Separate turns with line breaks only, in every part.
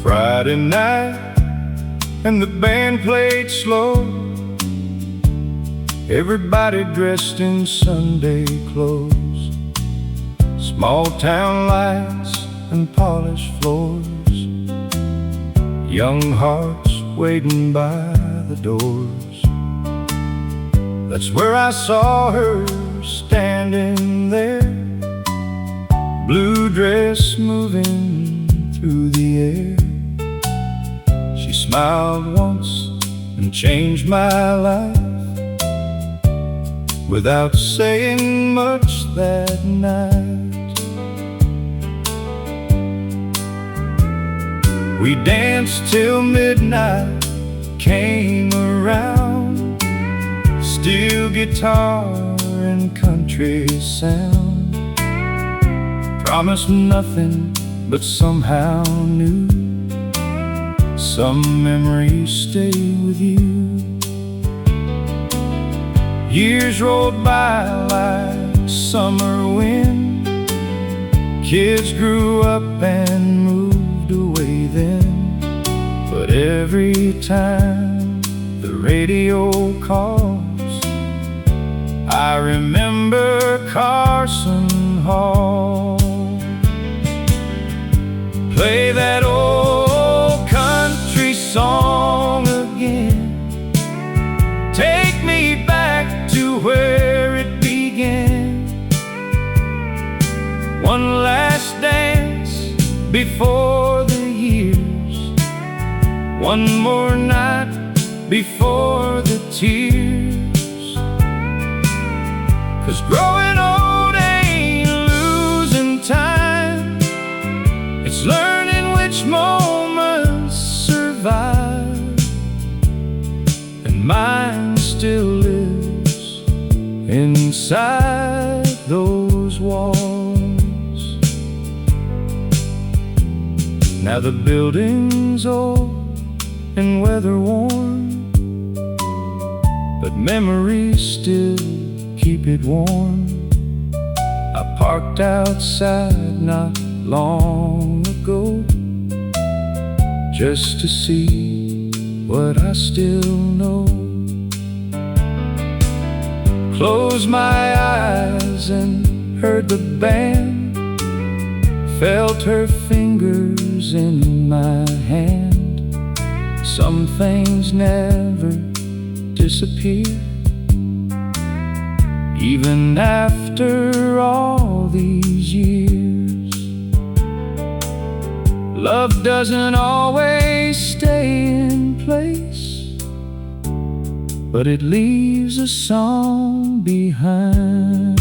Friday night and the band played slow. Everybody dressed in Sunday clothes. Small town lights and polished floors. Young hearts waiting by the doors. That's where I saw her standing there, blue dress moving through the air. She smiled once and changed my life without saying much that night. We danced till midnight came around, steel guitar and country sound. Promised nothing, but somehow knew some memories stay with you. Years rolled by like summer wind. Kids grew up and moved away then. But every time the radio calls, I remember Carson Hall. Play that old country song again. Take me back to where it began. One last dance before the years. One more night before the tears. 'Cause growing old ain't losing time. It's learning which moments survive. And mine still lives inside those walls. Now the building's old and weather worn, but memories still keep it warm. I parked outside not long ago just to see what I still know. Closed my eyes and heard the band, felt her fingers in my hand. Some things never disappear, even after all these years. Love doesn't always stay in place, but it leaves a song behind.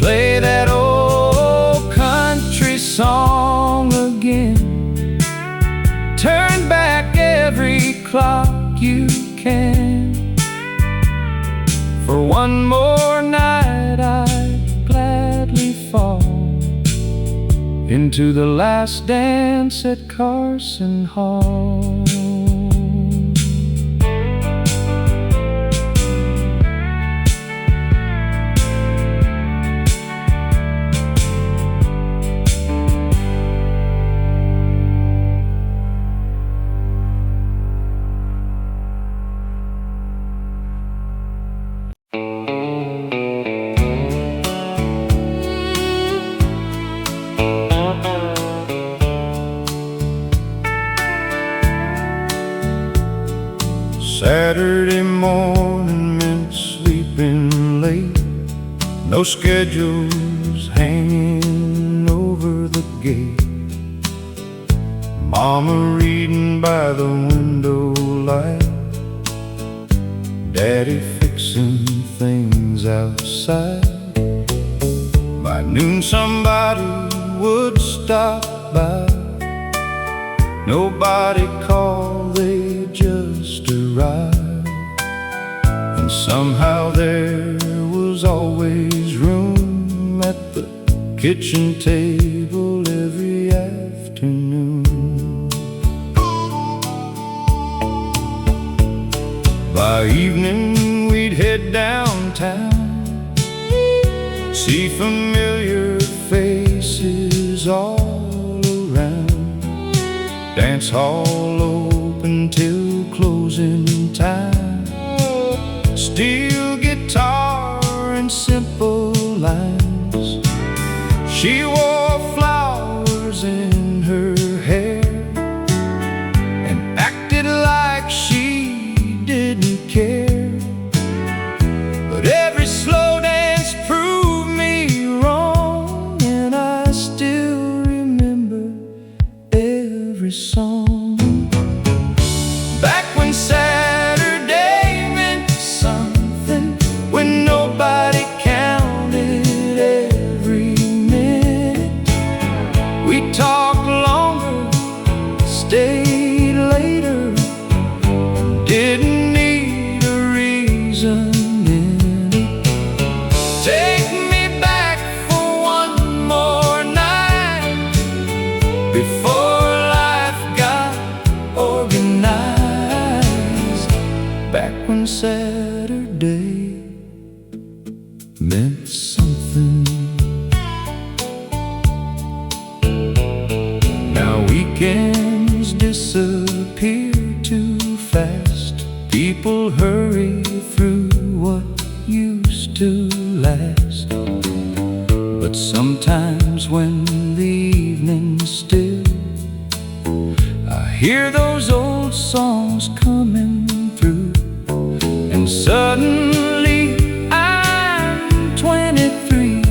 Play that old country song again. Turn back every clock you can. For one more night I'd gladly fall into the last dance at Carson Hall. Saturday morning meant sleeping late. No schedules hanging over the gate. Mama reading by the window light. Daddy fixing things outside. By noon somebody would stop by. Nobody called, they just arrived. And somehow there was always room at the kitchen table every afternoon. By evening we'd head downtown, see familiar faces all around. Dance hall open till closing time. Steel guitar and simple lines. She wore flowers in her hair and acted like she didn't care. But every slow dance proved me wrong, and I still remember every song. Back when Saturday meant something, when nobody counted every minute. We talked longer, stayed later, didn't need a reason in it. Take me back for one more night before life got organized. Back when Saturday meant something. Now weekends disappear too fast. People hurry through what used to last. But sometimes when the evening's still, I hear those old songs coming through, and suddenly I'm 23,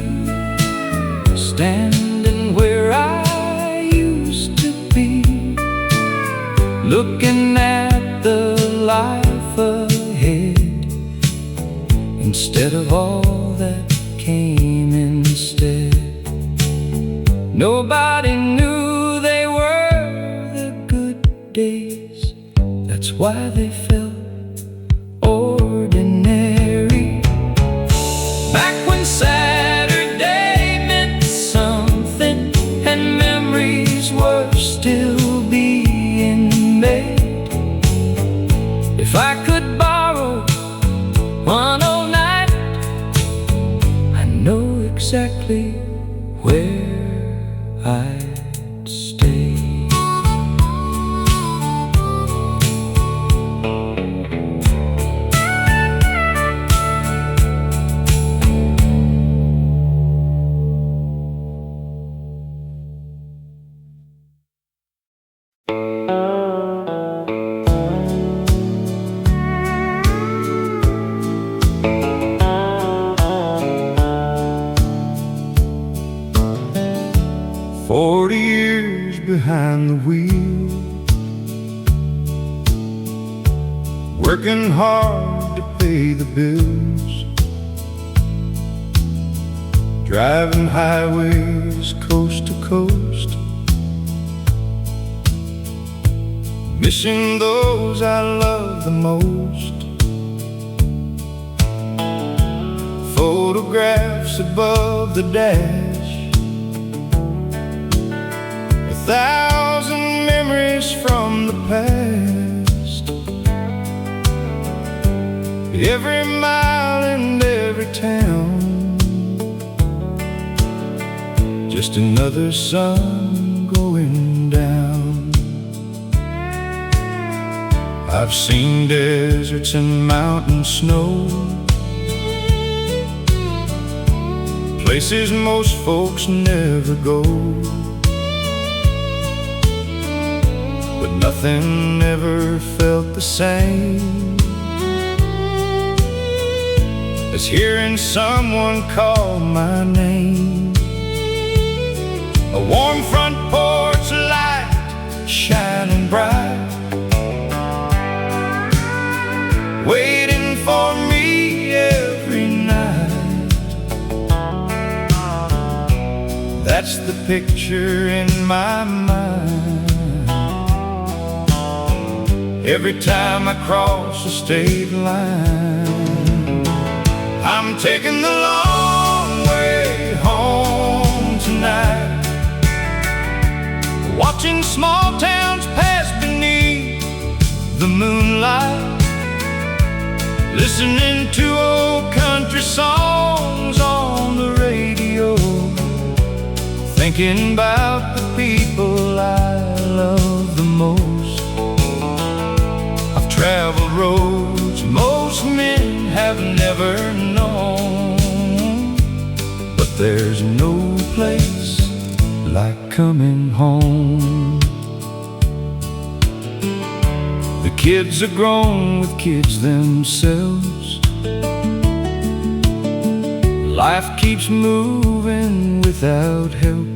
standing where I used to be, looking at the life ahead instead of all that came instead. Nobody knew they were the good days. That's why they felt ordinary. Back when Saturday meant something, and memories were still being made. If I could borrow one old night, I know exactly where I'd stay. Behind the wheel, working hard to pay the bills, driving highways coast to coast, missing those I love the most. Photographs above the dash, 1,000 memories from the past. Every mile and every town, just another sun going down. I've seen deserts and mountain snow, places most folks never go. But nothing ever felt the same as hearing someone call my name. A warm front porch light shining bright, waiting for me every night. That's the picture in my mind every time I cross the state line. I'm taking the long way home tonight, watching small towns pass beneath the moonlight. listening to old country songs on the radio, thinking about the people I love the most. I've traveled roads most men have never known, but there's no place like coming home. The kids are grown with kids themselves. Life keeps moving without help.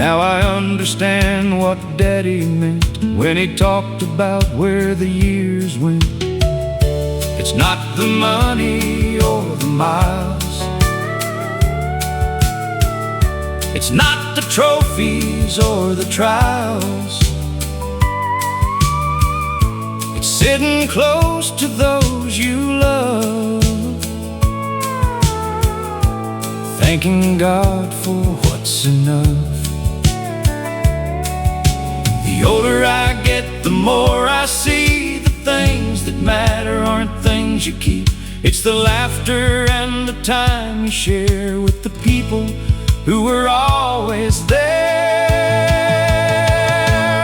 Now I understand what Daddy meant when he talked about where the years went. It's not the money or the miles, it's not the trophies or the trials, it's sitting close to those you love, thanking God for what's enough. The older I get, the more I see the things that matter aren't things you keep. It's the laughter and the time you share with the people who were always there.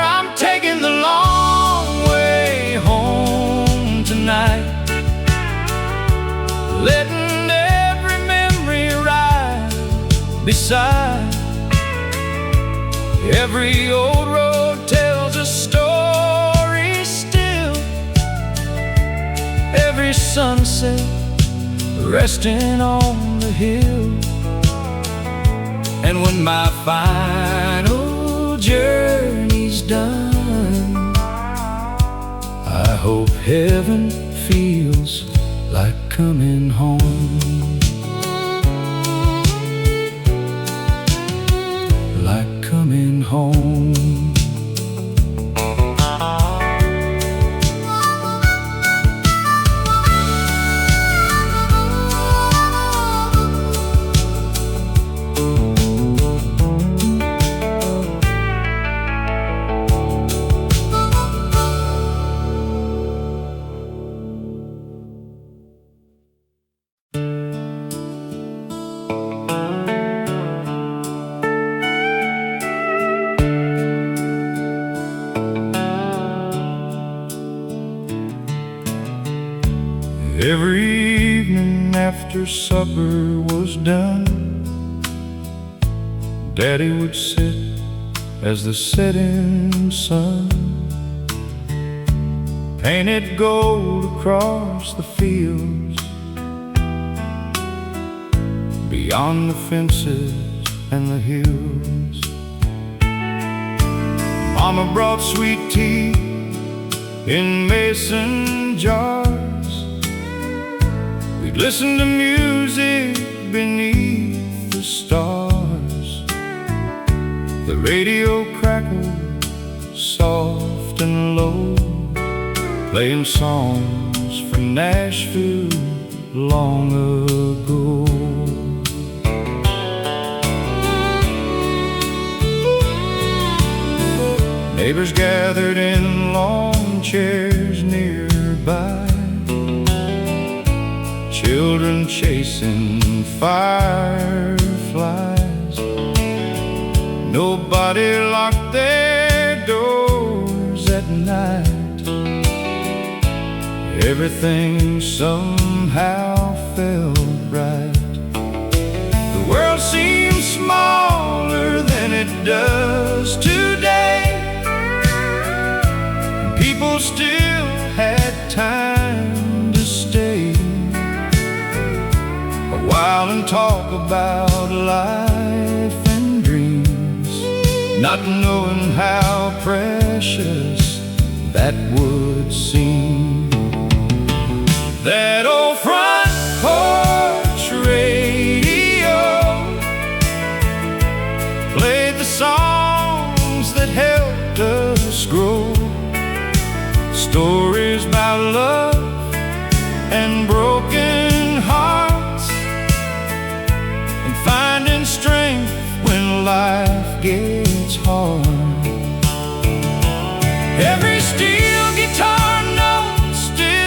I'm taking the long way home tonight, letting every memory ride beside. Every old road tells a story still, every sunset resting on the hill. And when my final journey's done, I hope heaven feels like coming home, like coming home. Every evening after supper was done, Daddy would sit as the setting sun painted gold across the fields, beyond the fences and the hills. Mama brought sweet tea in mason jars. We'd listen to music beneath the stars. The radio crackled soft and low, playing songs from Nashville long ago. Neighbors gathered in long chairs nearby, children chasing fireflies. Nobody locked their doors at night. Everything somehow felt right. The world seemed smaller than it does today. People still had time to stay a while and talk about life and dreams, not knowing how precious that would seem. That old front porch radio played the songs that helped us grow, stories about love and broken hearts, and finding strength when life gets hard. Every steel guitar note still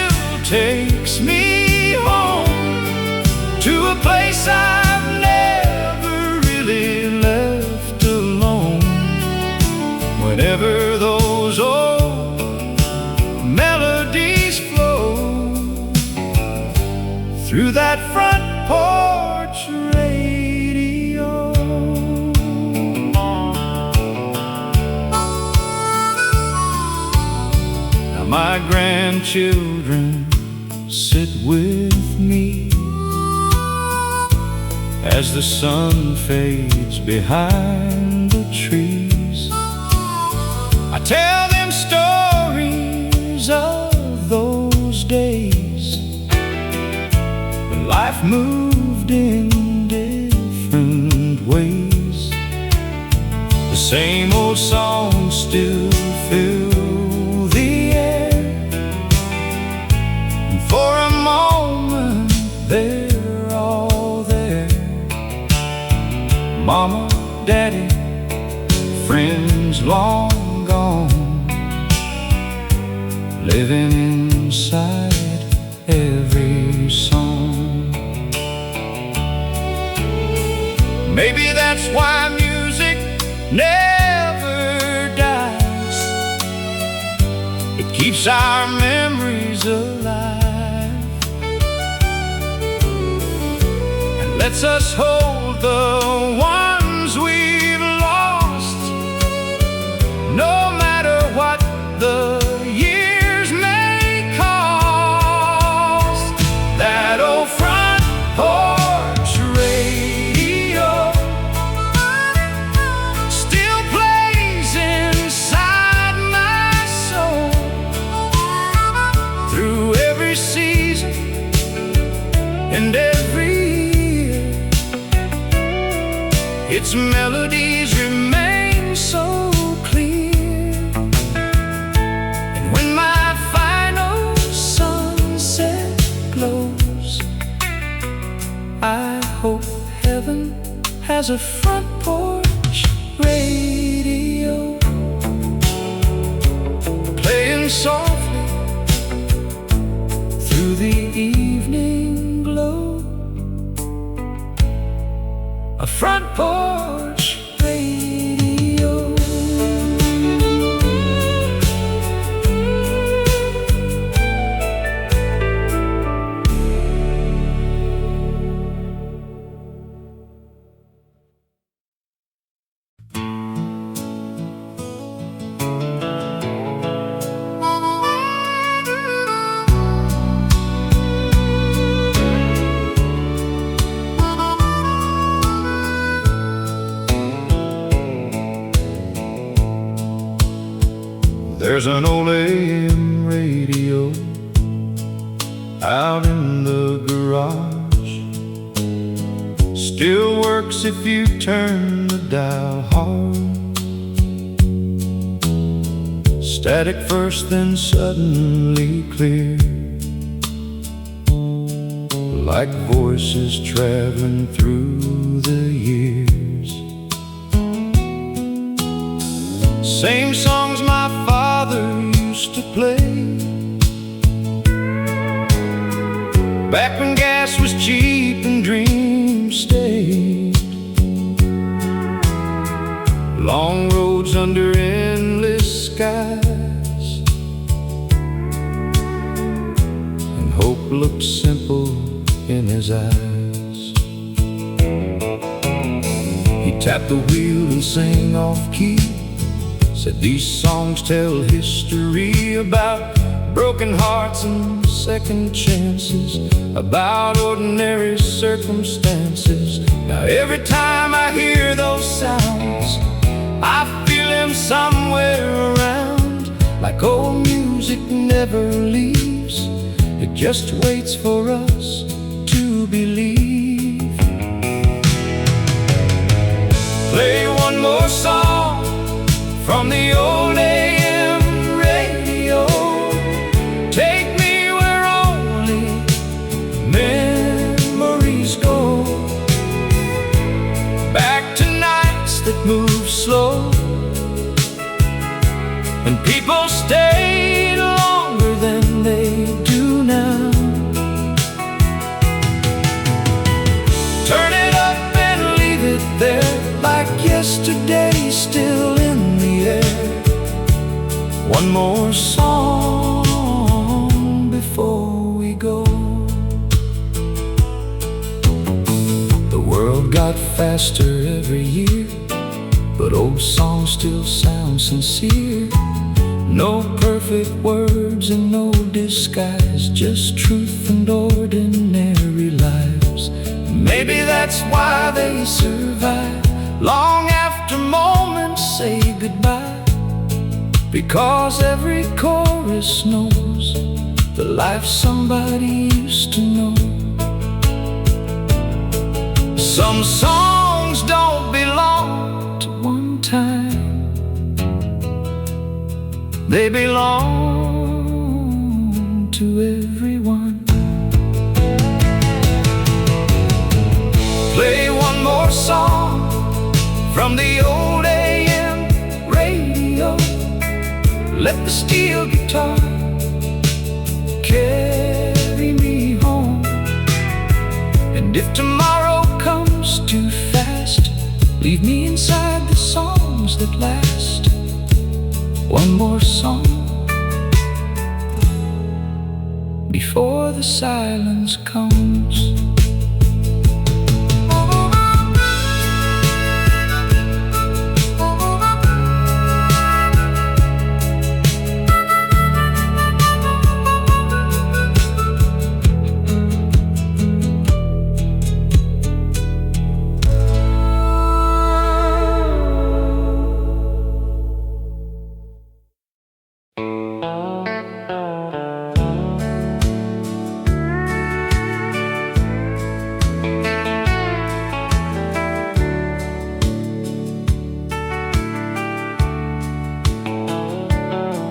those old melodies flow through that front porch radio. Now my grandchildren sit with me as the sun fades behind the trees. I tell them stories of those days when life moved in different ways. The same old songs still fill the air, and for a moment they're all there. Mama, Daddy, friends long gone, living inside every song. Maybe that's why music never dies. It keeps our memories alive and lets us hold the ones we've lost, no matter what the years may cost. That old front porch radio still plays inside my soul through every season and every year. Its melodies remain so clear, and when my final sunset glows, I hope heaven has a front porch radio playing softly through the evening glow. A front porch radio. There's an old AM radio out in the garage. Still works if you turn the dial hard. Static first, then suddenly clear, like voices traveling through the years. Same songs my father used to play back when gas was cheap and dreams stayed. Long roads under endless skies, and hope looked simple in his eyes. He tapped the wheel and sang off key, said these songs tell history about broken hearts and second chances, about ordinary circumstances. Now every time I hear those sounds, I feel him somewhere around, like old music never leaves. It just waits for us to believe. Play one more song from the old AM radio. Take me where only memories go, back to nights that move slow, and people stayed longer than they do now. Turn it up and leave it there, like yesterday still in the air. One more song before we go. The world got faster every year, but old songs still sound sincere. No perfect words and no disguise, just truth and ordinary lives. Maybe that's why they survive long after moments say goodbye, because every chorus knows the life somebody used to know. Some songs don't belong to one time, they belong to everyone. Play one more song from the old AM radio. Let the steel guitar carry me home. And if tomorrow comes too fast, leave me inside the songs that last. One more song before the silence comes.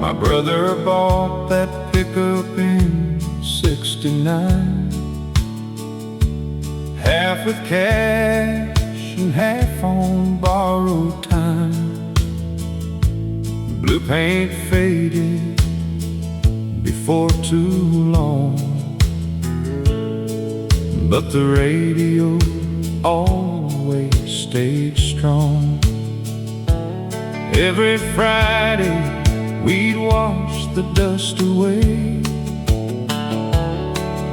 My brother bought that pickup in '69, half with cash and half on borrowed time. Blue paint faded before too long, but the radio always stayed strong. Every Friday we'd wash the dust away,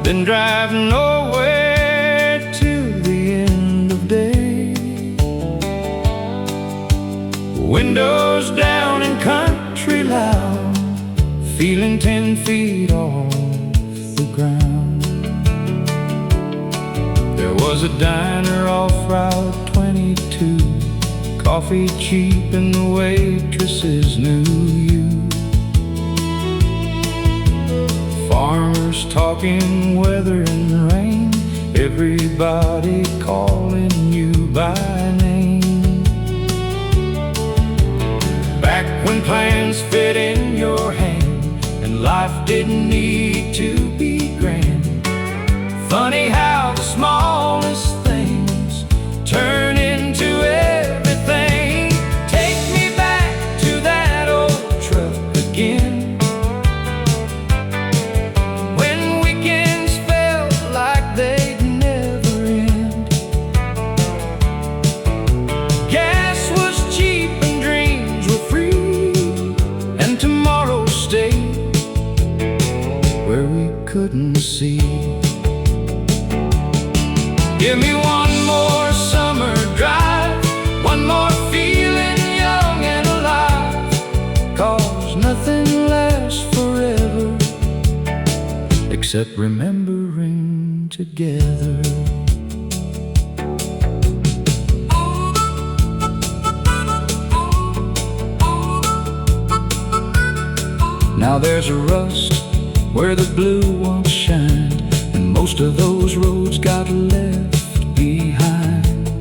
then drive nowhere till the end of day. Windows down and country loud, feeling 10 feet off the ground. There was a diner off Route 22, coffee cheap and the waitresses knew you. Farmers talking weather and rain, everybody calling you by name. Back when plans fit in your hand and life didn't need to be grand. Funny how the smallest things turn into everything. Take me back to that old truck again, couldn't see. Give me one more summer drive, one more feeling young and alive, 'cause nothing lasts forever except remembering together. Now there's a rust where the blue won't shine, and most of those roads got left behind.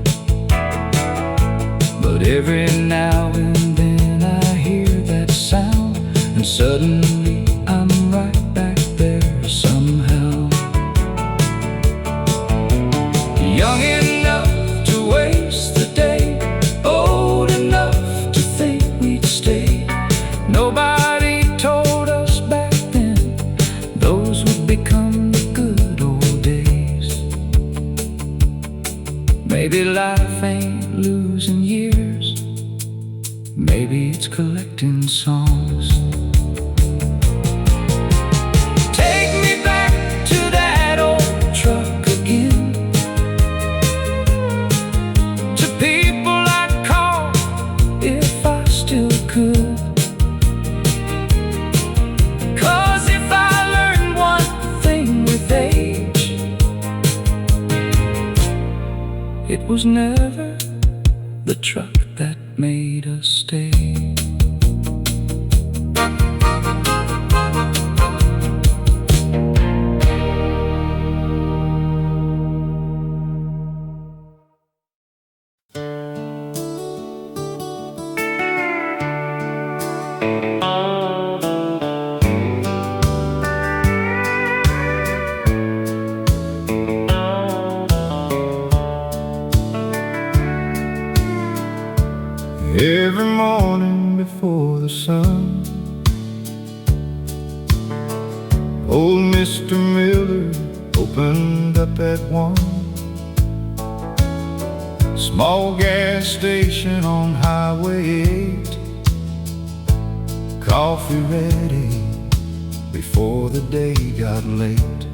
But every now and then I hear that sound, and suddenly I'm right back there somehow. Young enough to waste the day, old enough to think we'd stay. Nobody told us back then those would become the good old days. Maybe life ain't losing years, maybe it's collecting songs.
was never the truck that made us stay.
Every morning before the sun, old Mr. Miller opened up at 1. Small gas station on Highway 8. Coffee ready before the day got late.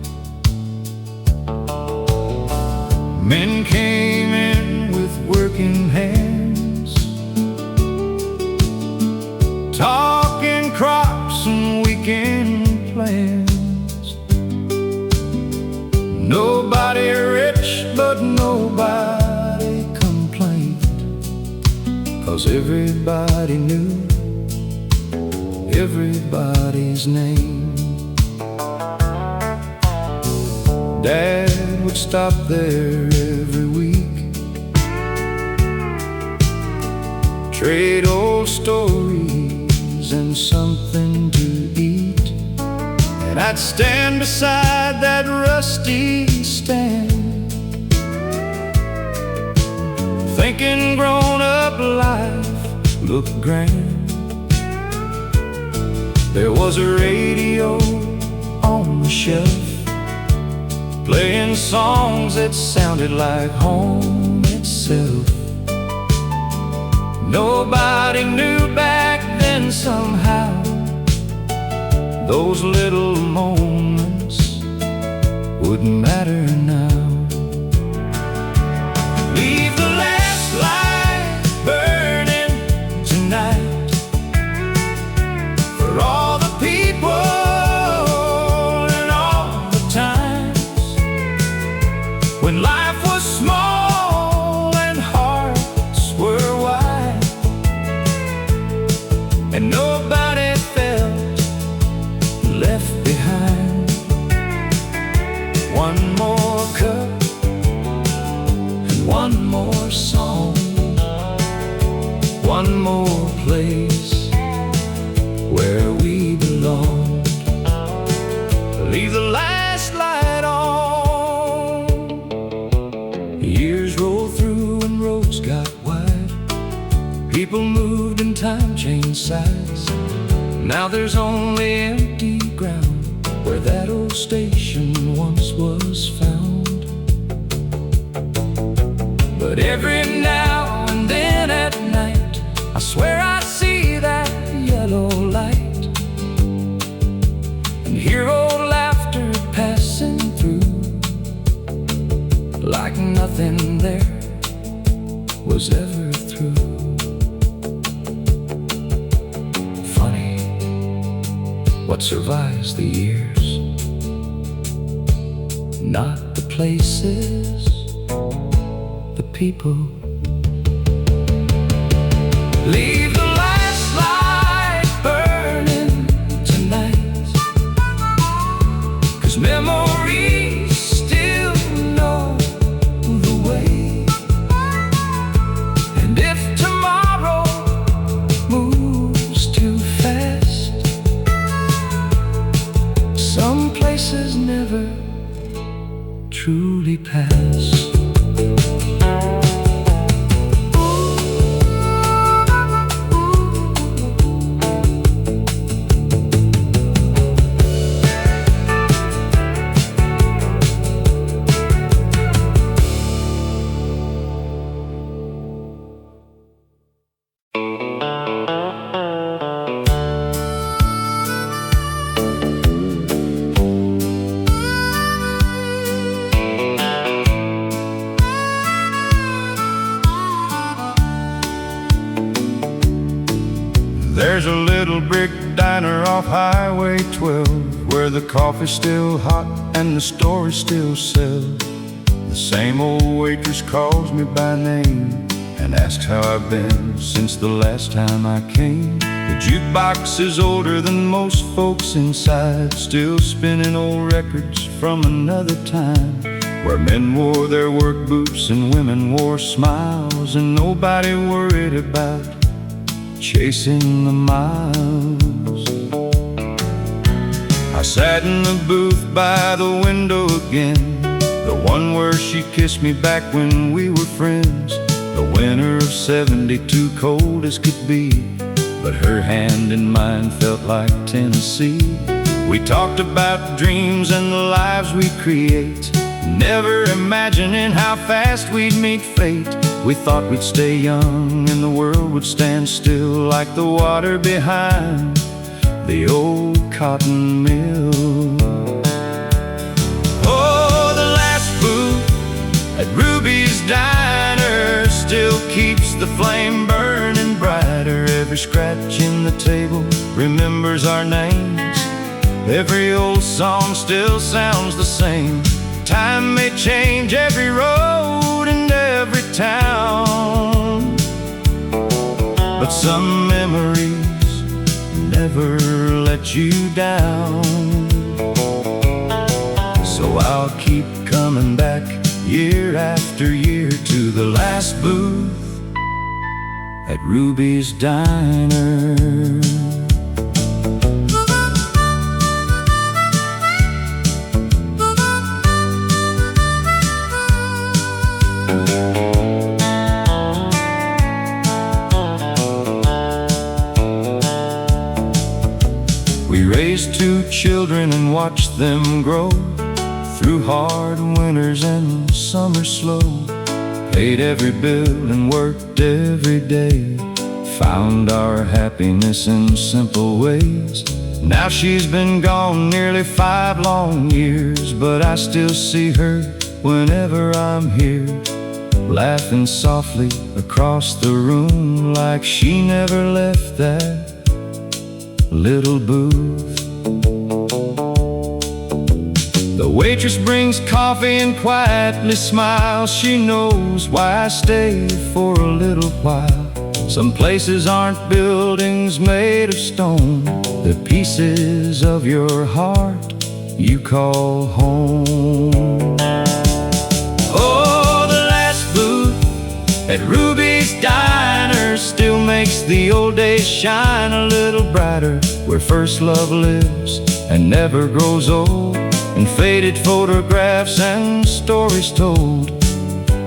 Men came in with working hands, talking crops and weekend plans. Nobody rich, but nobody complained, 'cause everybody knew everybody's name. Dad would stop there every week, trade old stories and something to eat. And I'd stand beside that rusty stand, thinking grown-up life looked grand. There was a radio on the shelf, playing songs that sounded like home itself. Nobody knew back then somehow those little moments wouldn't matter now. Leave the last light burning tonight for all the people and all the times when life was small and hearts were wide, and nobody felt left behind. One more cup and one more song, one more place where we belong. Leave the last light on. Years rolled through and roads got wide. People moved and time changed sides. Now there's only empty ground where that old station once was found. But every now and then at night, I swear I see that yellow light and hear old laughter passing through, like nothing there was ever through. Funny what survives the years, not the places, the people. Leave the last light burning tonight, 'cause memories still know the way. And if tomorrow moves too fast, some places never truly pass. There's a little brick diner off Highway 12 where the coffee's still hot and the stories still sell.
The same old waitress calls me by name and asks how I've been since the last time I came. The jukebox is older than most folks inside, still spinning old records from another time, where men wore their work boots and women wore smiles, and nobody worried about chasing the miles. I sat in the booth by the window again, the one where she kissed me back when we were friends. The winter of '72, cold as could be, but her hand in mine felt like Tennessee. We talked about dreams and the lives we create, never imagining how fast we'd meet fate. We thought we'd stay young and the world would stand still, like the water behind the old cotton mill. Oh, the last booth at Ruby's Diner still keeps the flame burning brighter. Every scratch in the table remembers our names. Every old song still sounds the same. Time may change every road and every town, but some memories never let you down. So I'll keep coming back year after year to the last booth at Ruby's Diner. We raised 2 children and watched them grow through hard winters and summer slow. Paid every bill and worked every day, found our happiness in simple ways. Now she's been gone nearly 5 long years, but I still see her whenever I'm here, laughing softly across the room, like she never left that little booth. The waitress brings coffee and quietly smiles. She knows why I stay for a little while. Some places aren't buildings made of stone, they're pieces of your heart you call home. Oh, the last booth at Ruby's Diner still makes the old days shine a little brighter, where first love lives and never grows old, and faded photographs and stories told.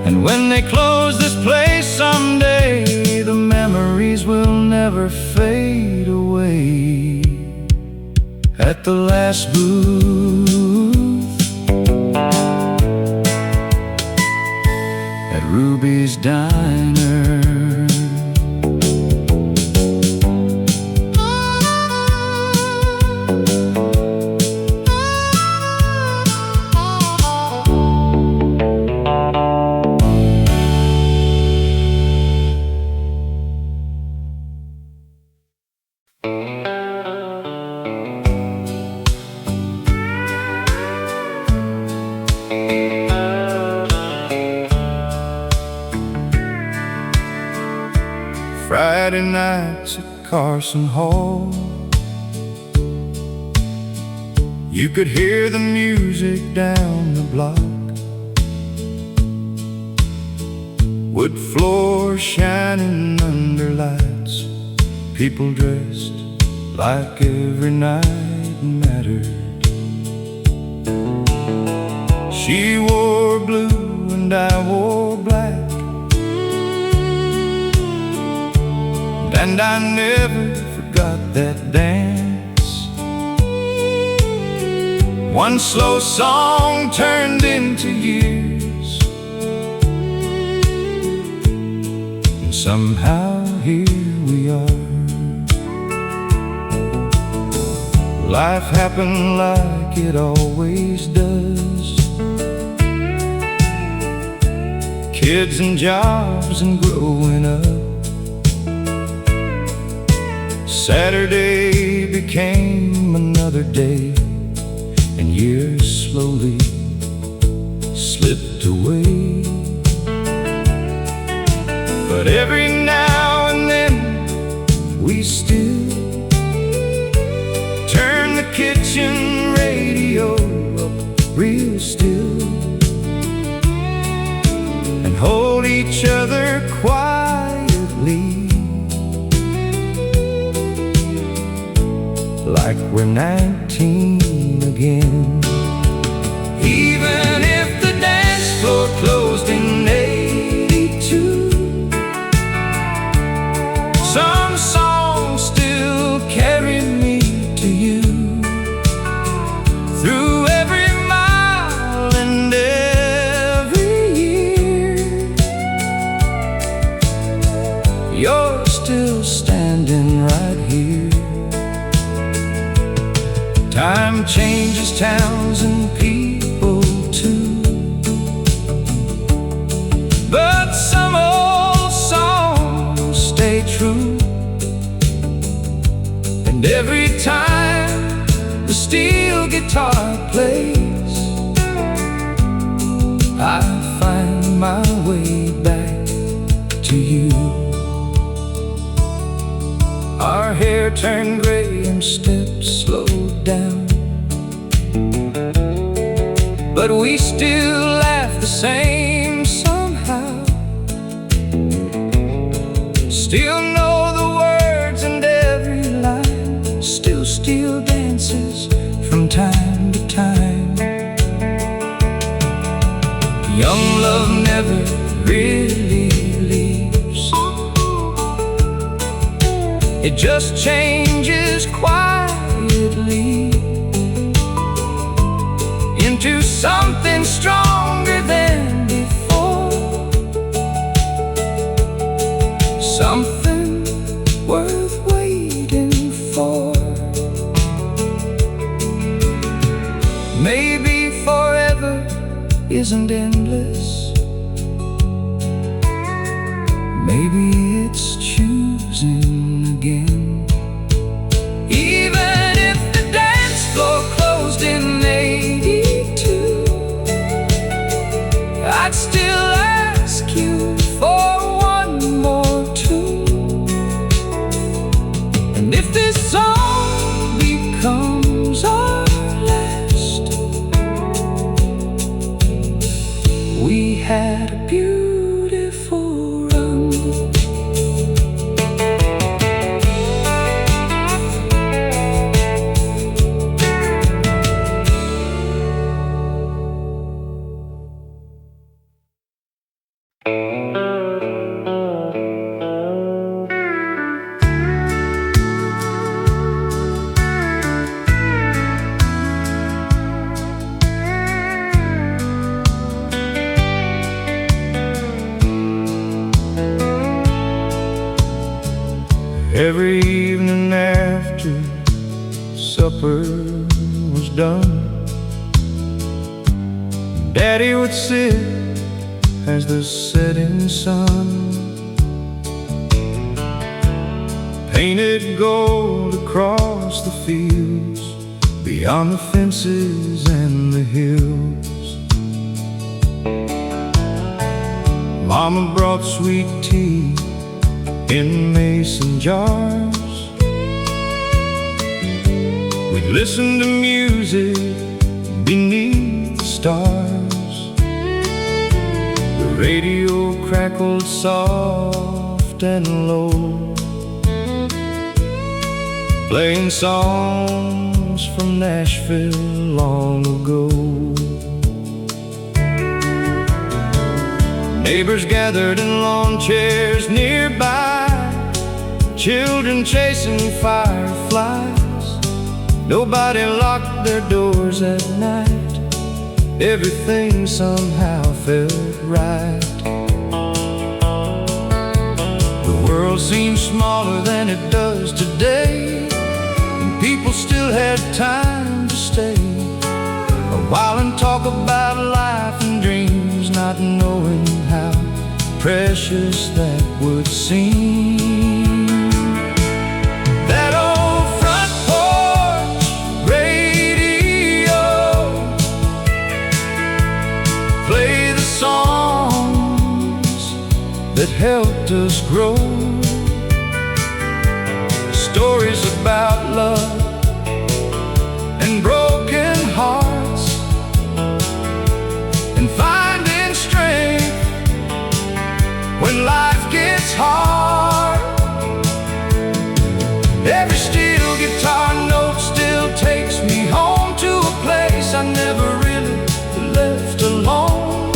And when they close this place someday, the memories will never fade away. At the last booth at Ruby's Diner. Friday nights at Carson Hall, you could hear the music down the block. Wood floor shining under lights, people dressed like every night mattered. She wore blue and I wore black, and I never forgot that dance. One slow song turned into years, and somehow here we are. Life happened like it always does. Kids and jobs and growing up. Saturday became another day, and years slowly slipped away. But every now and then we still turn the kitchen radio up real still and hold each other quietly, like we're 19 again. Even if the dance floor closed in '82, some songs still carry me to you. Through every mile and every year, you're still standing right here. Time changes towns and people too, but some old songs stay true. And every time the steel guitar plays, I find my way back to you. Our hair turned gray and steps slowed down, but we still laugh the same somehow. Still know the words and every line, still steal dances from time to time. Young love never really leaves, it just changes quietly into something stronger than before, something worth waiting for. Maybe forever isn't endless, maybe it's choosing again. Even if the dance floor closed in '82, I'd still ask you for one more tune. And if this song becomes our last, we had a beautiful run. Every evening after supper was done, Daddy would sit as the setting sun painted gold across the fields, beyond the fences and the hills. Mama brought sweet tea in mason jars. We'd listen to music beneath the stars. The radio crackled soft and low, playing songs from Nashville long ago. Neighbors gathered in lawn chairs nearby, children chasing fireflies. Nobody locked their doors at night, everything somehow felt right. The world seemed smaller than it does today, and people still had time to stay a while and talk about life and dreams, not knowing how precious that would seem. That old front porch radio played helped us grow. Stories about love and broken hearts, and finding strength when life gets hard. Every steel guitar note still takes me home to a place I never really left alone.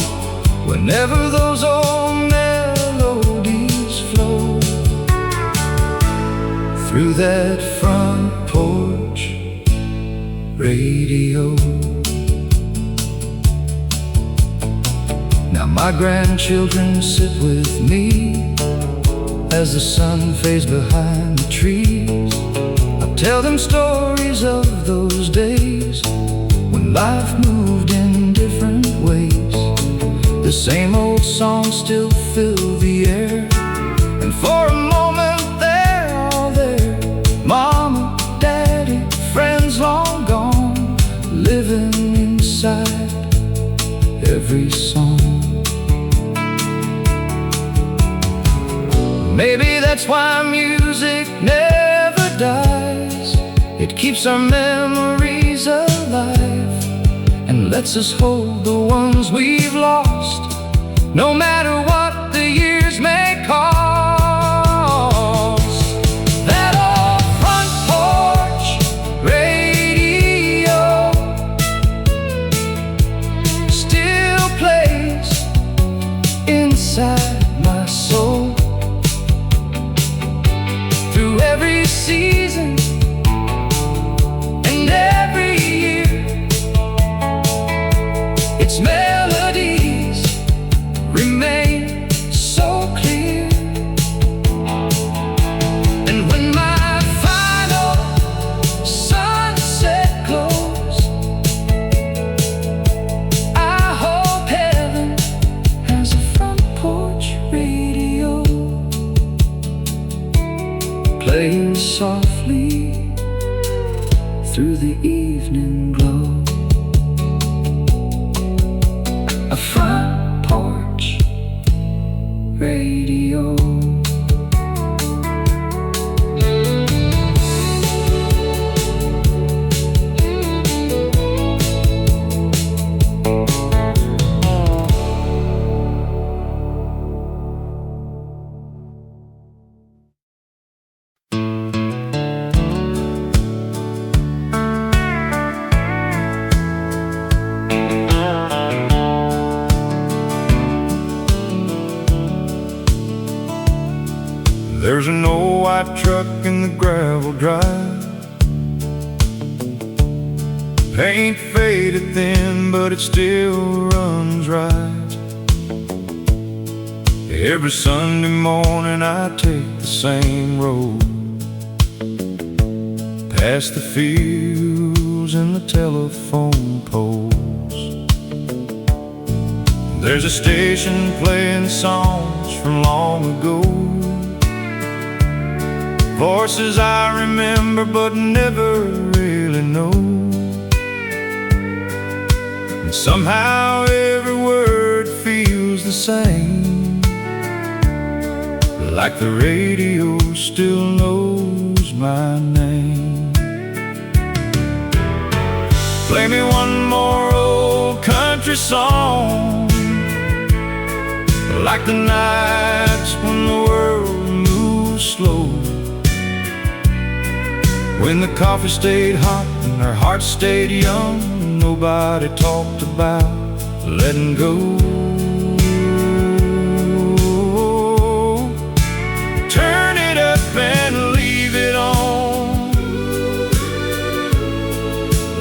Whenever those old melodies flow through that front porch radio. Now my grandchildren sit with me as the sun fades behind the trees. I tell them stories of those days when life moved in different ways. The same old songs still fill the air, and for a moment they're all there. Mama, Daddy, friends long gone, living inside every song. Maybe that's why music never dies. It keeps our memories alive and lets us hold the ones we've lost, no matter what the years may cost. That old front porch radio still plays inside my soul. Through every season and every year, its melodies remain so clear. And when my final sunset glows, I hope heaven has a front porch radio playing softly through the evening glow. A front porch radio.
There's an old white truck in the gravel drive. Paint faded thin, but it still runs right. Every Sunday morning I take the same road, past the fields and the telephone poles. There's a station playing songs from long ago, voices I remember but never really know. And somehow every word feels the same, like the radio still knows my name. Play me one more old country song, like the nights when the world moves slow, when the coffee stayed hot and our hearts stayed young, and nobody talked about letting go. Turn it up and leave it on,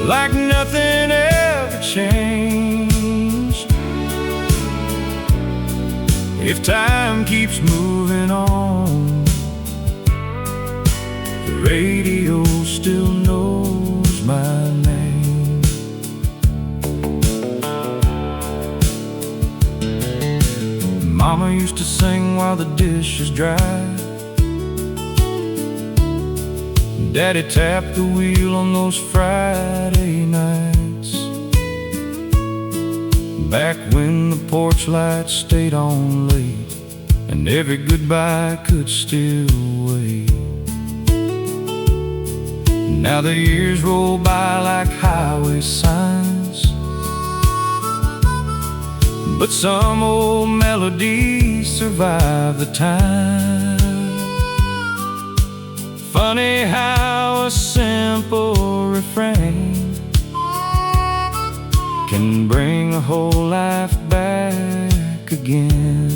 like nothing ever changed. If time keeps moving on, the radio still knows my name. Mama used to sing while the dishes dried. Daddy tapped the wheel on those Friday nights, back when the porch lights stayed on late
and every goodbye could still wait. Now the years roll by like highway signs, but some old melodies survive the time. Funny how a simple refrain can bring a whole life back again.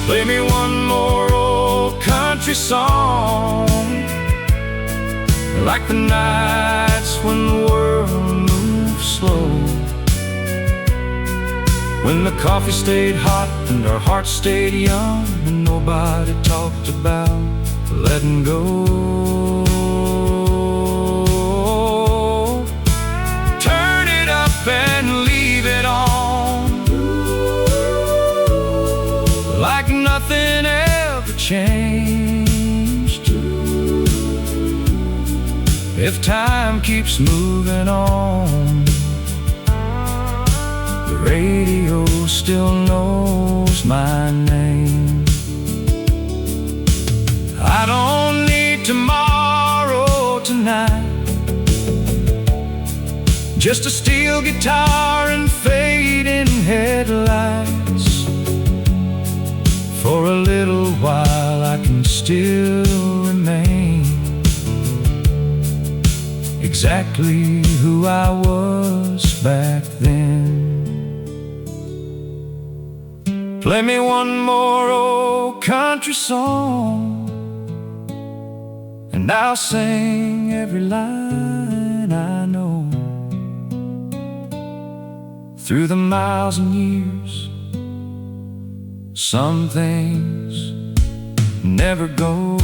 Play me one more old country song, like the nights when the world moved slow, when the coffee stayed hot and our hearts stayed young, and nobody talked about letting go. Turn it up and leave it on, like nothing ever changed. If time keeps moving on, the radio still knows my name. I don't need tomorrow tonight, just a steel guitar and fading headlights. For a little while I can still remain exactly who I was back then. Play me one more old country song, and I'll sing every line I know. Through the miles and years, some things never go.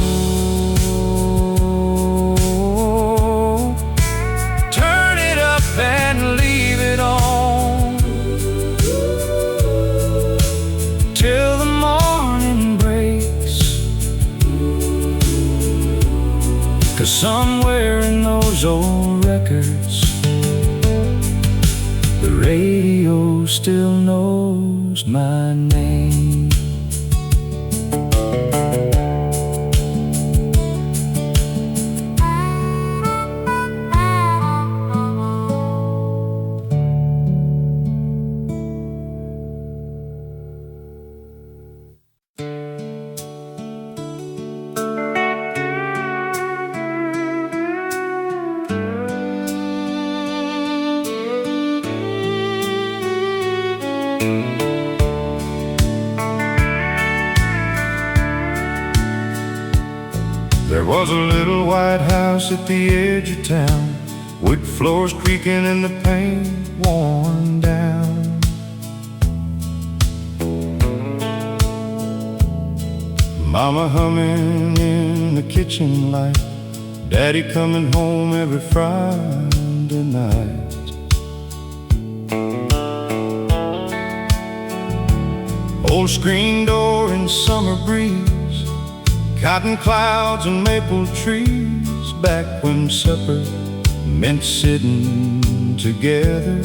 Turn it up and leave it on, till the morning breaks. 'Cause somewhere in those old records, the radio still knows my name.
There was a little white house at the edge of town, wood floors creaking and the paint worn down. Mama humming in the kitchen light, Daddy coming home every Friday night. Old screen door in summer breeze, cotton clouds and maple trees, back when supper meant sitting together.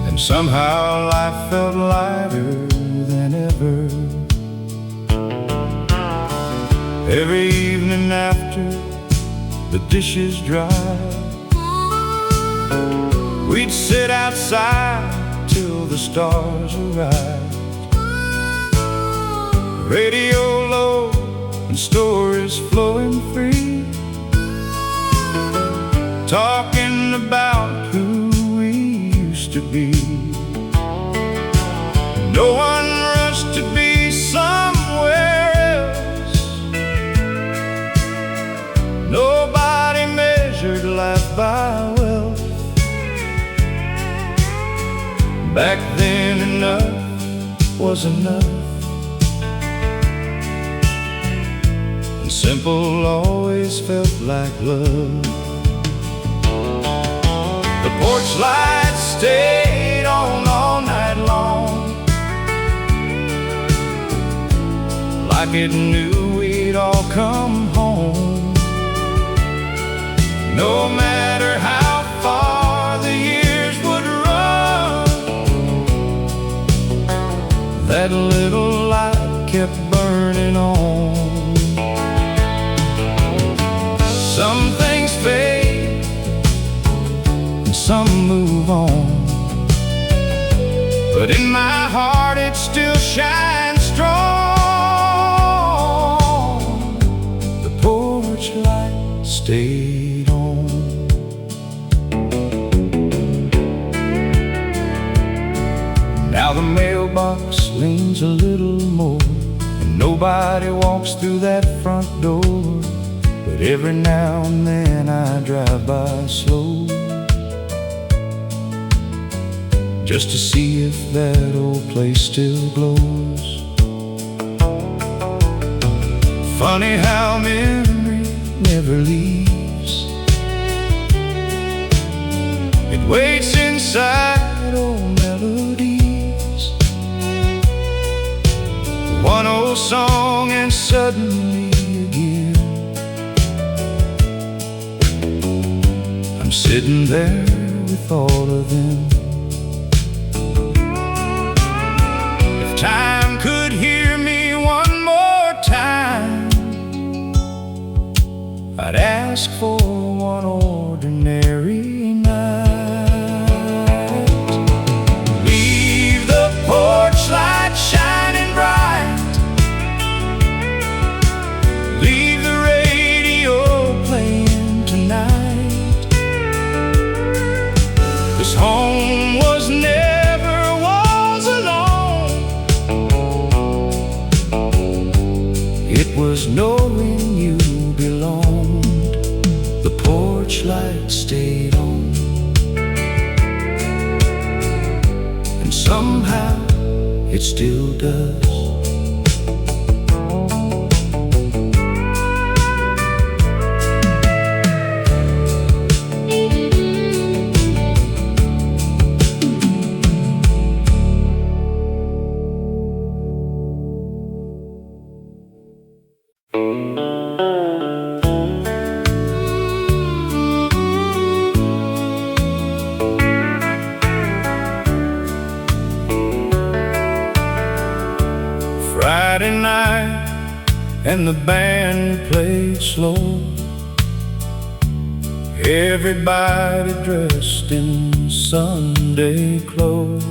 And somehow life felt lighter than ever. Every evening after the dishes dried, we'd sit outside till the stars arrived. Radio low and stories flowing free, talking about who we used to be. No one rushed to be somewhere else, nobody measured life by wealth. Back then enough was enough, and simple always felt like love. The porch lights stayed on all night long, like it knew we'd all come home. No matter how far the years would run,
some move on, but in my heart it still shines strong. The porch light stayed on. Now the mailbox leans a little more, and nobody walks through that front door. But every now and then I drive by slow, just to see if that old place still glows. Funny how memory never leaves. It waits inside old melodies. One old song and suddenly again I'm sitting there with all of them. Time could hear me one more time, I'd ask for one ordinary night. Leave the porch light shining bright, leave the radio playing tonight. This home was never was knowing you belonged. The porch light stayed on, and somehow it still does. Friday night and the band played slow. Everybody dressed in Sunday clothes.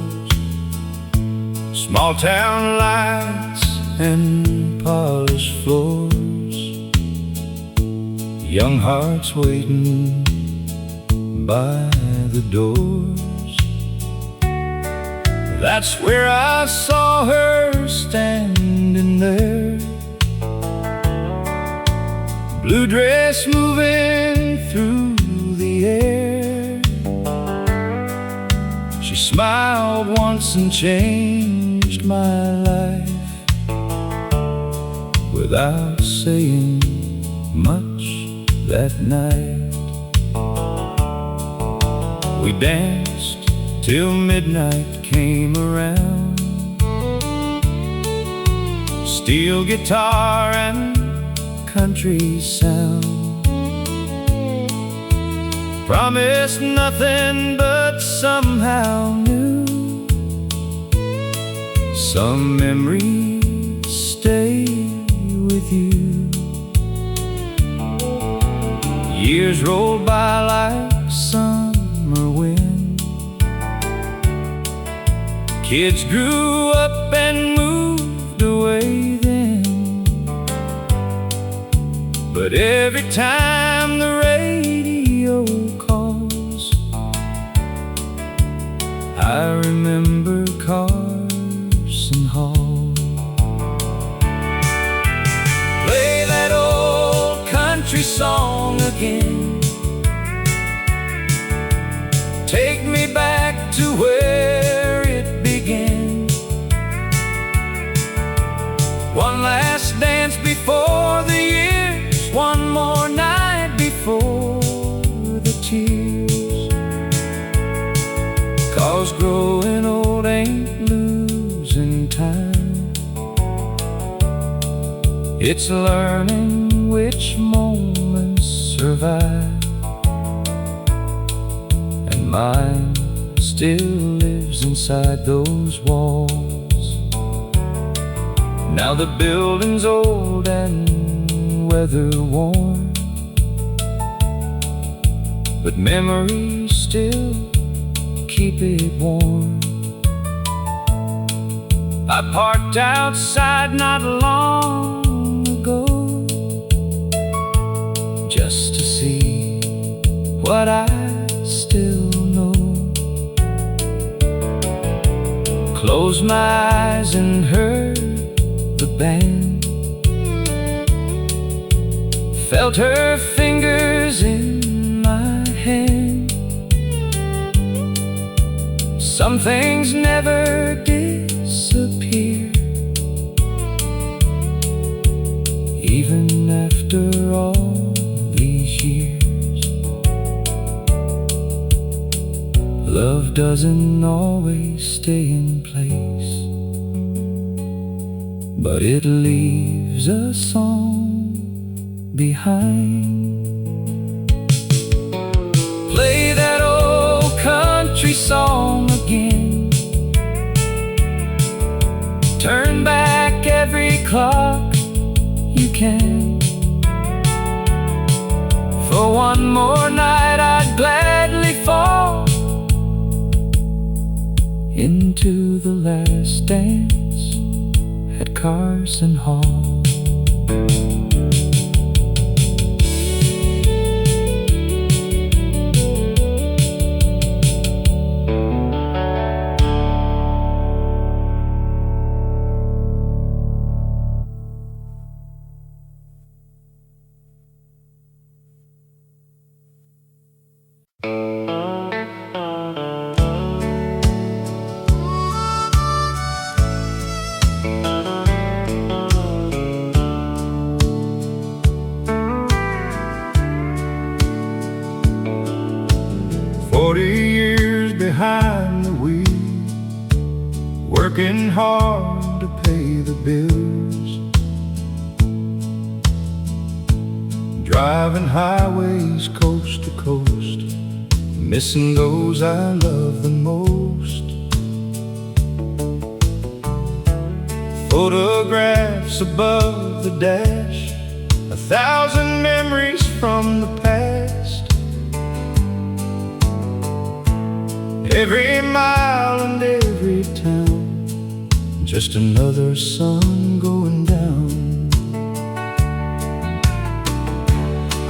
Small town lights and polished floors. Young hearts waiting by the doors. That's where I saw her standing there, blue dress moving through the air. She smiled once and changed my life without saying much that night. We danced till midnight came around. Steel guitar and country sound. Promised nothing but somehow knew some memories stay with you. Years rolled by like summer wind. Kids grew up and moved away then, but every time the radio calls, I remember Carson Hall. Play that old country song again, take me back to where it began. One last dance before the years, one more night before the tears. 'Cause growing old ain't losing time, it's learning which moments survive. And mine still lives inside those walls. Now the building's old and weather worn, but memories still
still keep it warm. I parked outside not long ago just to see what I still know. Closed my eyes and heard the band, felt her fingers in my hand. Some things never disappear, even after all these years. Love doesn't always stay in place, but it leaves a song behind. Play that old country song again, turn back every clock you can. For one more night I'd gladly fall into the last dance at Carson Hall.
Behind the wheel, working hard to pay the bills, driving highways coast to coast, missing those I love the most. Photographs above the dash, 1,000 memories from the past. Every mile and every town, just another sun going down.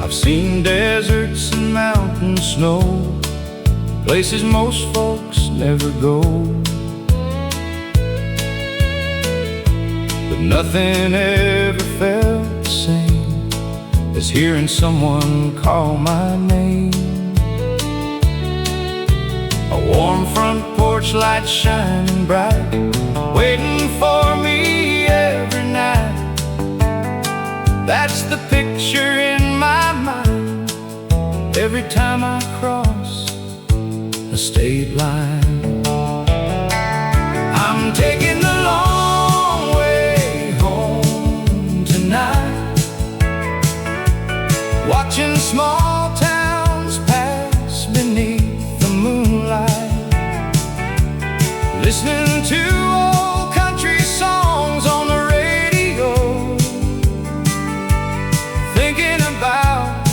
I've seen deserts and mountain snow, places most folks never go. But nothing ever felt the same as hearing someone call my name. A warm front porch light shining bright, waiting for me every night. That's the picture in my mind every time I cross a state line. I'm taking the long way home tonight, watching small towns pass beneath the moonlight, listening to old country songs on the radio, thinking about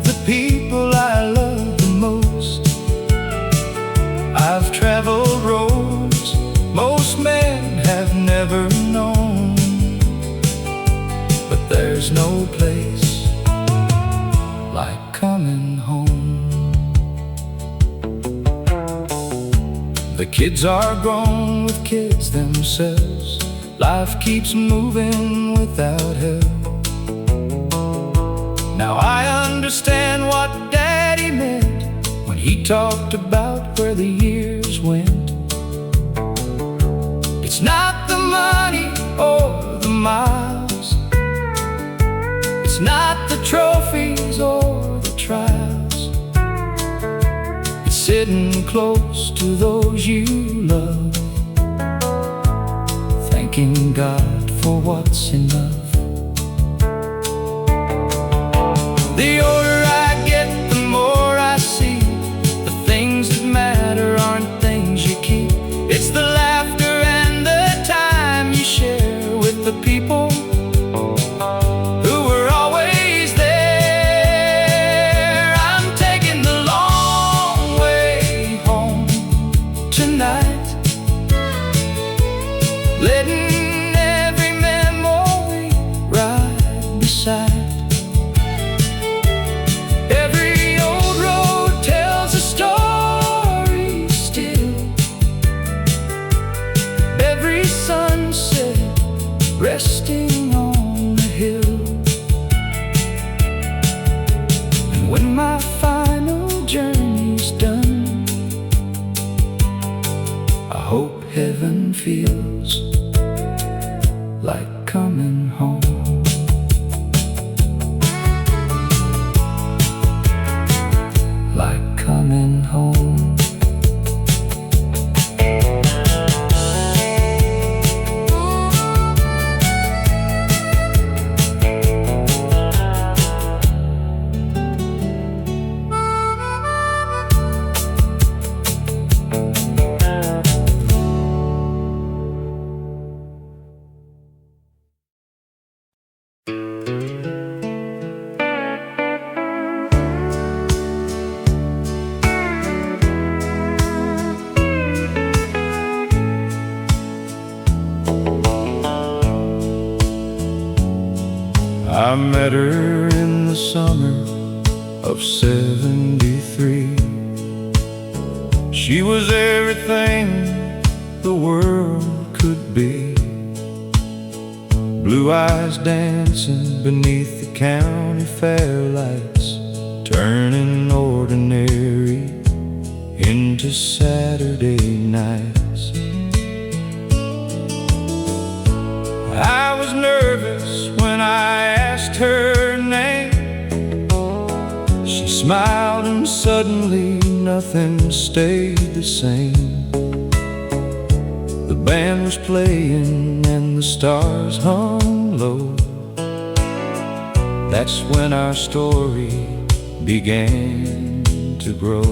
the people I love the most. I've traveled roads most men have never known, but there's no place like coming home. The kids are grown with kids themselves, life keeps moving without help. Now I understand what Daddy meant when he talked about where the years went. It's not the money or the miles, it's not the trophies or the trials, it's sitting close to those you love, thanking God for what's enough. The older I get, the more I see the things that matter aren't things you keep. It's the laughter and the time you share with the people who were always there. I'm taking the long way
when my final journey's done, I hope heaven feels like coming home. Like coming home.
I met her in the summer of '73. She was everything the world could be. Blue eyes dancing beneath the county fair lights, turning ordinary into Saturday nights. I was nervous when I asked her name. She smiled and suddenly nothing stayed the same. The band was playing and the stars hung low. That's when our story began to grow.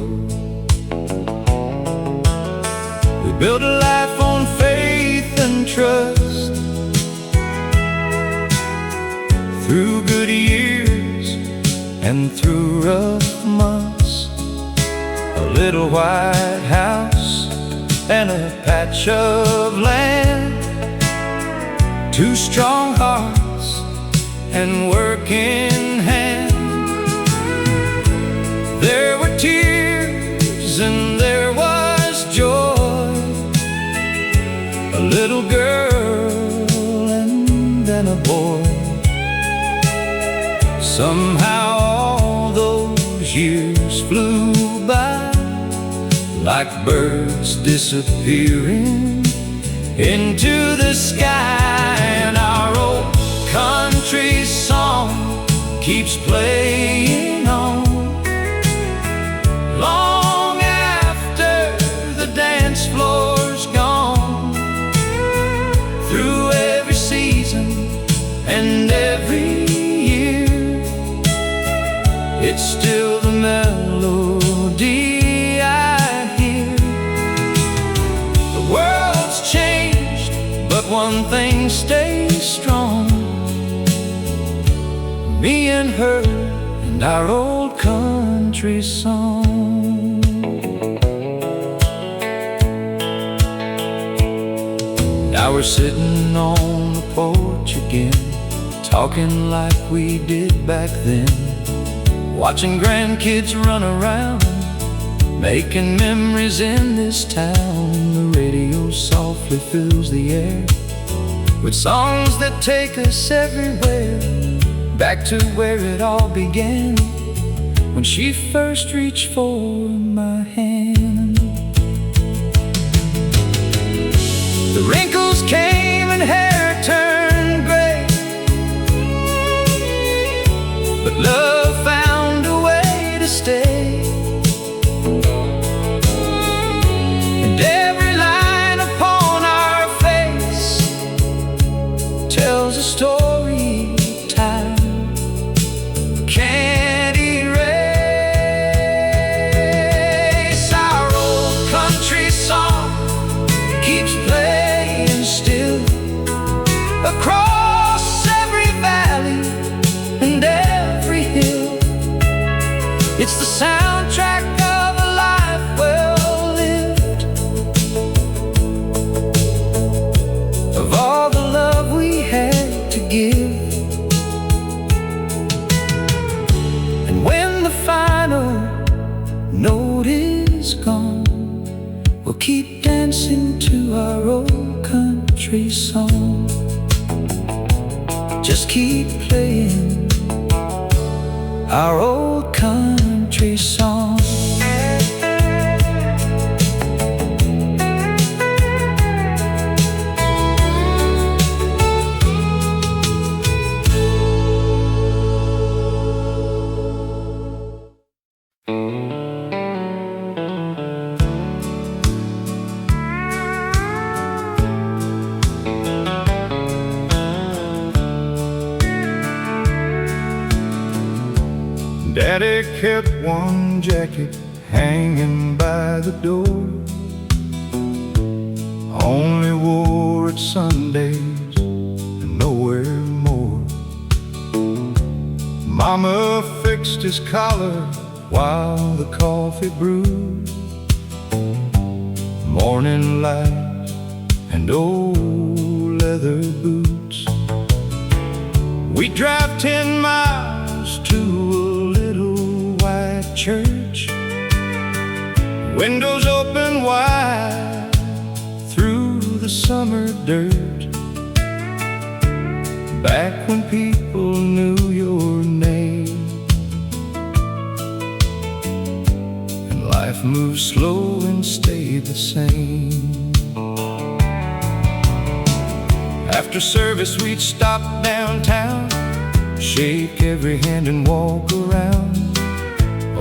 We built a life on faith and trust. Through good years and through rough months, a little white house and a patch of land, two strong hearts and work in hand. There were tears and there was joy, a little girl and then a boy. Somehow all those years flew by, like birds disappearing into the sky. And our old country song keeps playing on, long after the dance floor's gone. Through every season and every it's still the melody I hear. The world's changed, but one thing stays strong: me and her and our old country song. Now we're sitting on the porch again, talking like we did back then, watching grandkids run around, making memories in this town. The radio softly fills the air with songs that take us everywhere, back to where it all began, when she first reached for my hand. The wrinkles came and hair turned gray, but love found a way to stay. And every line upon our face tells a story time can't erase. Our old country song keeps playing still across every valley and every hill. It's the soundtrack of a life well lived, of all the love we had to give. And when the final note is gone, we'll keep dancing to our old country song. Just keep playing our old country every song.
Daddy kept one jacket hanging by the door, only wore it Sundays and nowhere more. Mama fixed his collar while the coffee brewed, morning light and old leather boots. We drive 10 miles to a church, windows open wide through the summer dirt. Back when people knew your name and life moved slow and stayed the same. After service we'd stop downtown, shake every hand and walk around.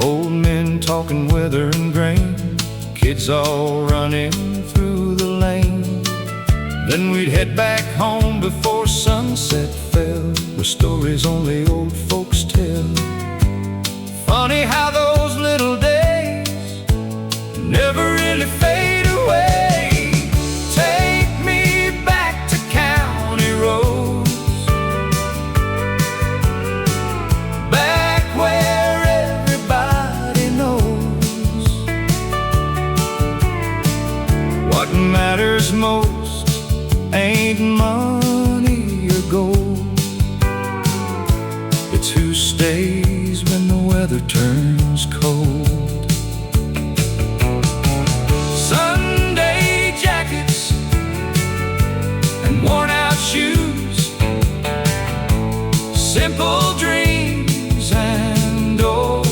Old men talking weather and grain, kids all running through the lane. Then we'd head back home before sunset fell, with stories only old folks tell. Funny how those little days never really fade away. Take me back to county roads, back where what matters most ain't money or gold, it's who stays when the weather turns cold. Sunday jackets and worn out shoes, simple dreams and old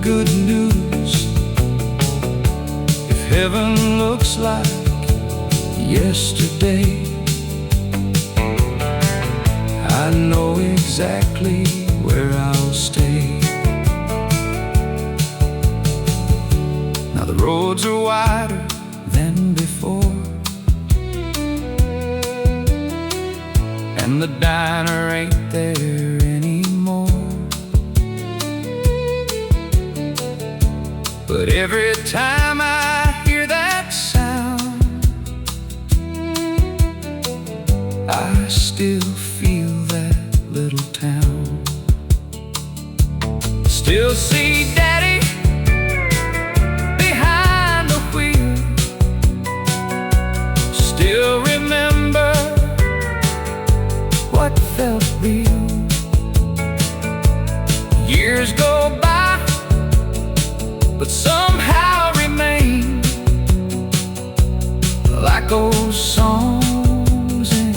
good news. If heaven looks like yesterday, I know exactly where I'll stay. Now the roads are wider than before, and the diner ain't there anymore. But every time I hear that sound, I still feel that little town. Still see Daddy behind the wheel, still remember what felt real. Years go by, but somehow remain like old songs in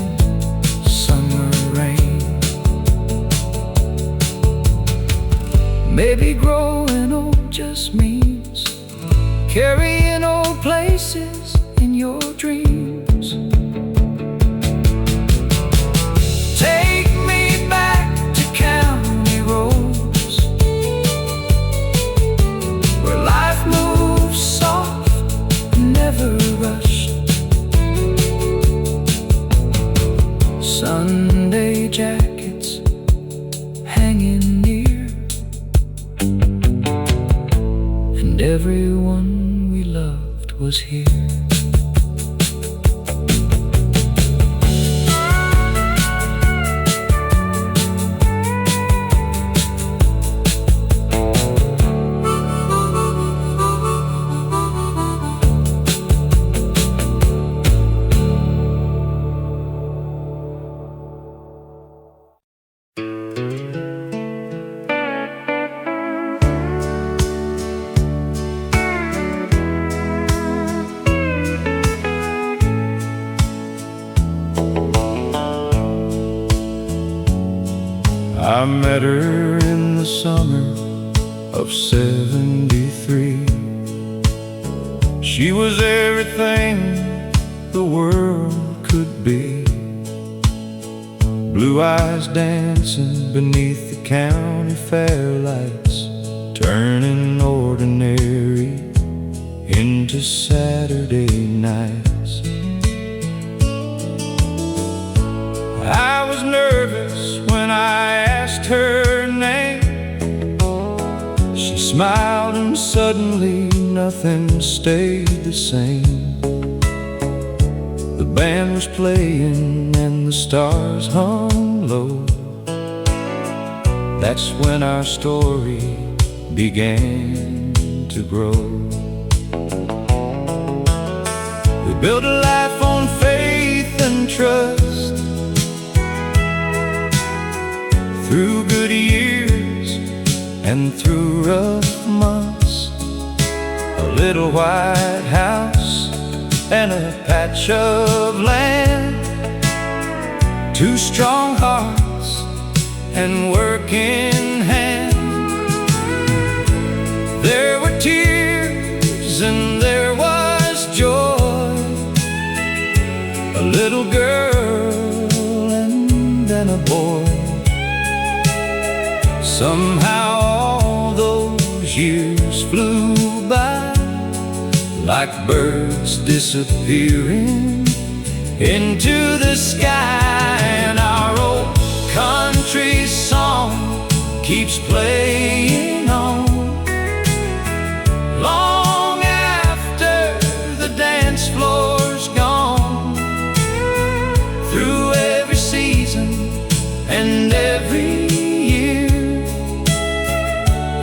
summer rain. Maybe growing old just means carrying old places in your dreams. Take me back to county roads, where life moves soft and never rushed. Sunday jackets hanging near, and everyone we loved was here. I met her in the summer
of 73. She was everything the world could be. Blue eyes dancing beneath the county fair lights, turning ordinary into Saturday nights. I was nervous when I asked her name. She smiled and suddenly nothing stayed the same. The band was playing and the stars hung low. That's when our story began to grow. We built a life on faith and trust. Through good years and through rough months, a little white house and a patch of land, two strong hearts and work in hand. There were tears and there was joy, a little girl and then a boy. Somehow all those years flew by, like birds disappearing into the sky. And our old country song keeps playing on, long after the dance floor's gone. Through every season and every year,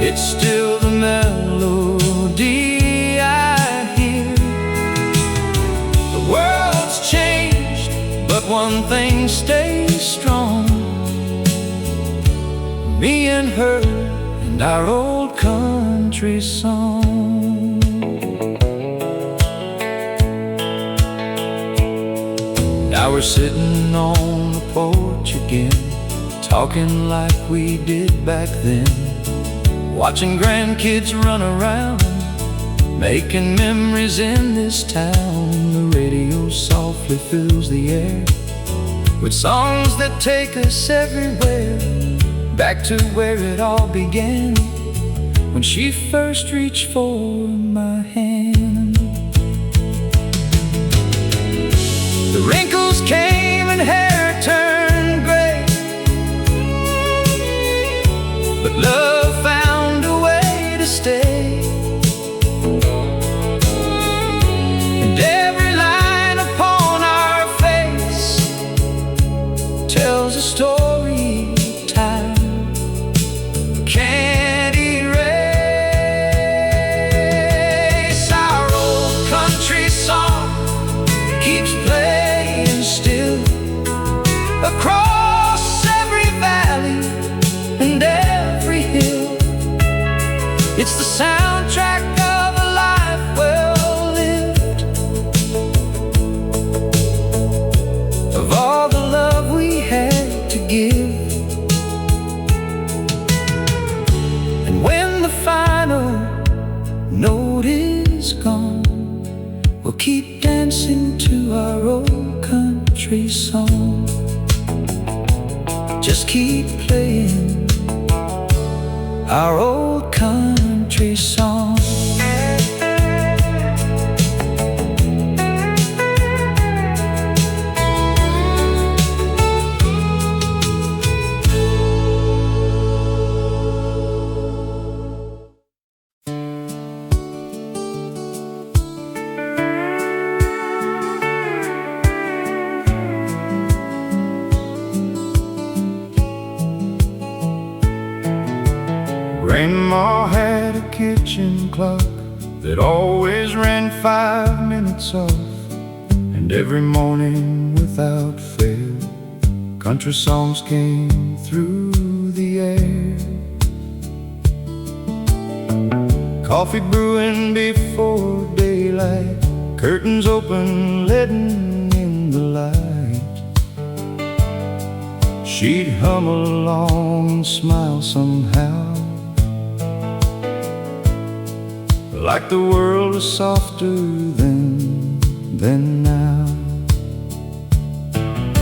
it's still the melody I hear. The world's changed, but one thing stays strong: me and her and our old country song. Now we're sitting on the porch again, talking like we did back then, watching grandkids run around, making memories in this town. The radio softly fills the air with songs that take us everywhere, back to where it all began, when she first reached for my hand. The wrinkles came and hair turned gray, but love found a way to stay. And every line upon our face tells a story time can't erase. Our old country song keeps playing still across every valley and every hill. It's the soundtrack of a life well lived, of all the love we had to give. And when the final note is gone, we'll keep dancing to our old country song. Just keep playing our old country song. Grandma had a kitchen clock that always ran 5 minutes off, and every morning without fail, country songs came through the air. Coffee brewing before daylight, curtains open, leaden in the light. She'd hum along and smile somehow, like the world was softer then than now.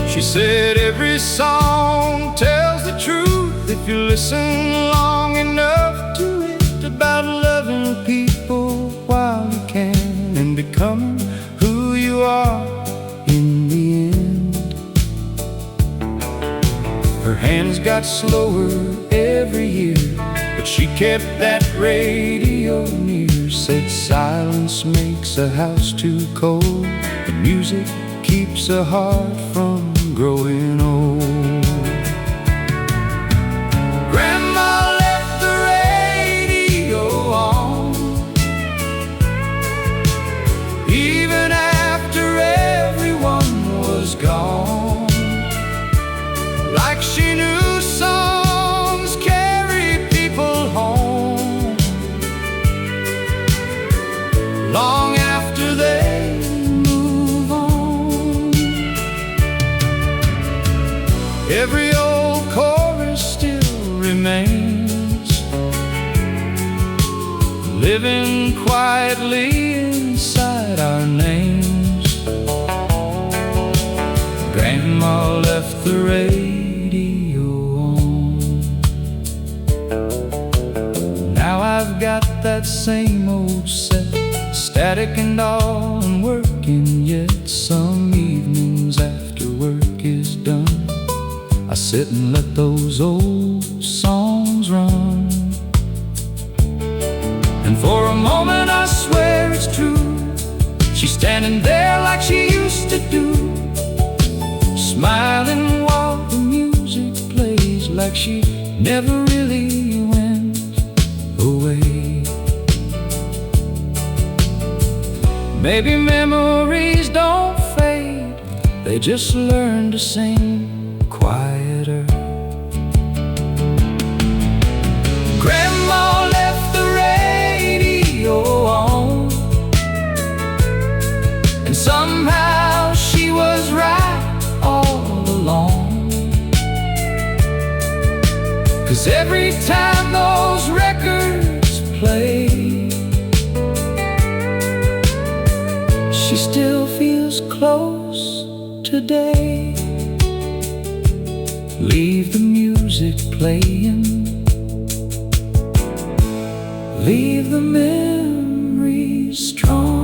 She said every song tells the truth if you listen long enough to it, about loving people while you can and becoming who you are in the end. Her hands got slower every year, but she kept that radio near. Said silence makes a house too cold, but music keeps a heart from growing old. Grandma left the radio on, even after everyone was gone, like she knew songs carry people home, long after they move on. Every old chorus still remains, living quietly inside our names. Grandma left the radio on. Now I've got that same old set, static and all and working. Yet some evenings after work is done, I sit and let those old songs run. And for a moment I swear it's true, she's standing there like she used to do, smiling while the music plays, like she never really went away. Maybe memories don't fade, they just learn to sing quieter. Grandma left the radio on, and somehow she was right all along. 'Cause every time those records play, she still feels close today. Leave the music playing, leave the memories strong.